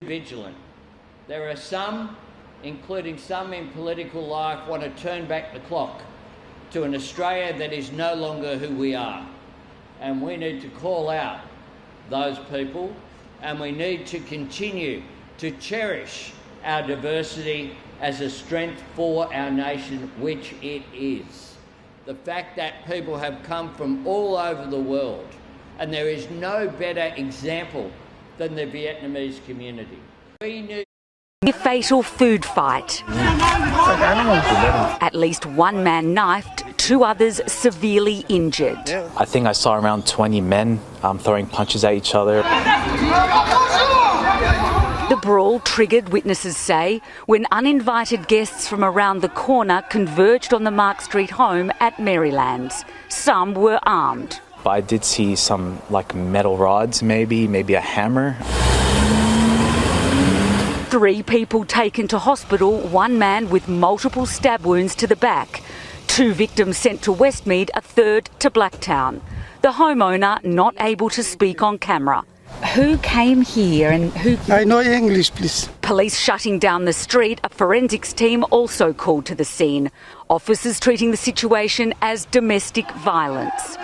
Vigilant. There are some, including some in political life, want to turn back the clock to an Australia that is no longer who we are. And we need to call out those people, and we need to continue to cherish our diversity as a strength for our nation, which it is. The fact that people have come from all over the world, and there is no better example than the Vietnamese community. We need A fatal food fight. At least one man knifed, 2 others severely injured. I think I saw around 20 men throwing punches at each other. The brawl triggered, witnesses say, when uninvited guests from around the corner converged on the Mark Street home at Marylands. Some were armed. But I did see some metal rods, maybe a hammer. 3 people taken to hospital, 1 man with multiple stab wounds to the back. 2 victims sent to Westmead, a 3rd to Blacktown. The homeowner not able to speak on camera. Who came here and who... I know English, please. Police shutting down the street, a forensics team also called to the scene. Officers treating the situation as domestic violence.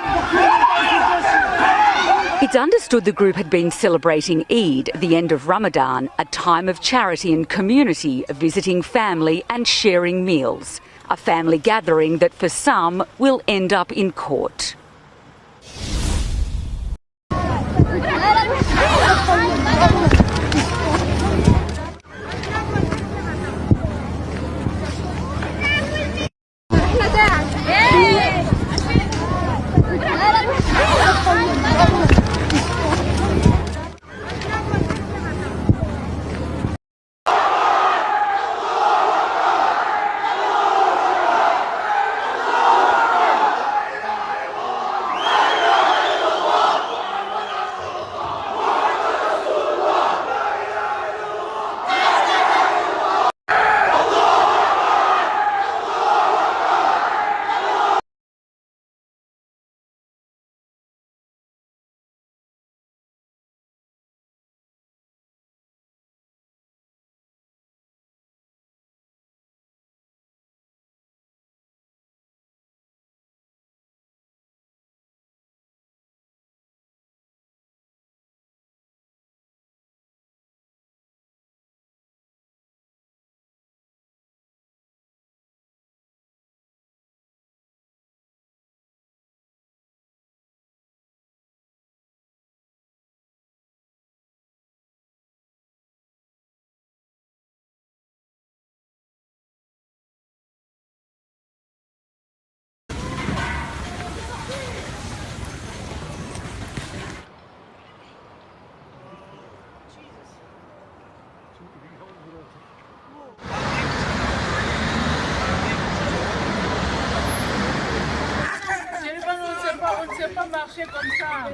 It's understood the group had been celebrating Eid, the end of Ramadan, a time of charity and community, visiting family and sharing meals. A family gathering that for some will end up in court. Pas marcher comme ça.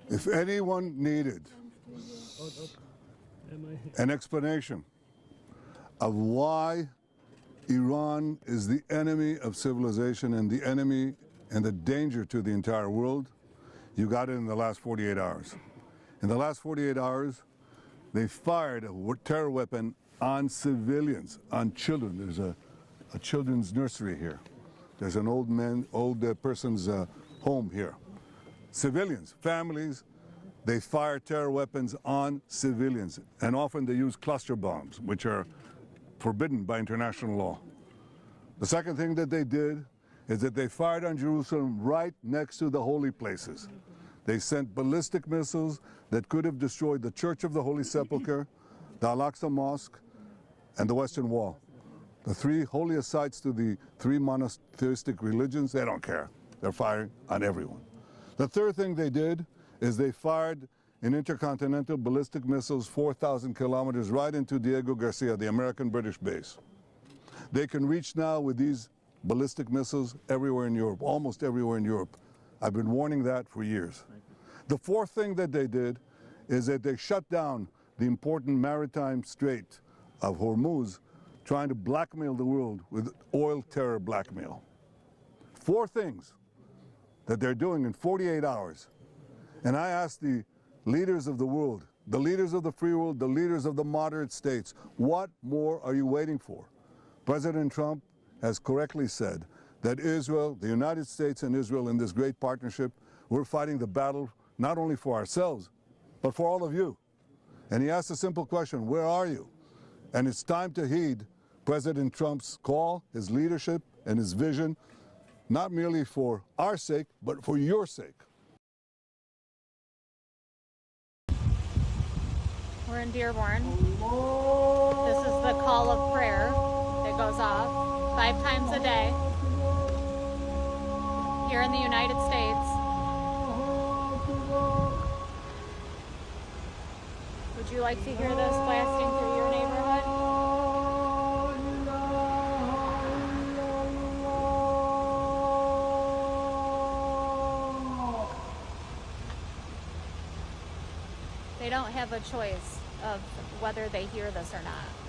If anyone needed an explanation of why Iran is the enemy of civilization and the enemy and the danger to the entire world, you got it in the last 48 hours. In the last 48 hours, they fired a terror weapon on civilians, on children. There's a children's nursery here. There's an old person's home here. Civilians, families, they fire terror weapons on civilians, and often they use cluster bombs, which are forbidden by international law. The second thing that they did is that they fired on Jerusalem right next to the holy places. They sent ballistic missiles that could have destroyed the Church of the Holy Sepulchre, the Al-Aqsa Mosque, and the Western Wall. The three holiest sites to the three monotheistic religions, they don't care. They're firing on everyone. The third thing they did is they fired an intercontinental ballistic missiles 4,000 kilometers right into Diego Garcia, the American-British base. They can reach now with these ballistic missiles everywhere in Europe, almost everywhere in Europe. I've been warning that for years. The fourth thing that they did is that they shut down the important maritime strait of Hormuz, trying to blackmail the world with oil terror blackmail. Four things that they're doing in 48 hours. And I ask the leaders of the world, the leaders of the free world, the leaders of the moderate states, what more are you waiting for? President Trump has correctly said that Israel, the United States and Israel in this great partnership, we're fighting the battle not only for ourselves, but for all of you. And he asked a simple question, where are you? And it's time to heed President Trump's call, his leadership, and his vision, not merely for our sake, but for your sake. We're in Dearborn. This is the call of prayer that goes off 5 times a day here in the United States. Would you like to hear this blasting through your neighborhood? They don't have a choice of whether they hear this or not.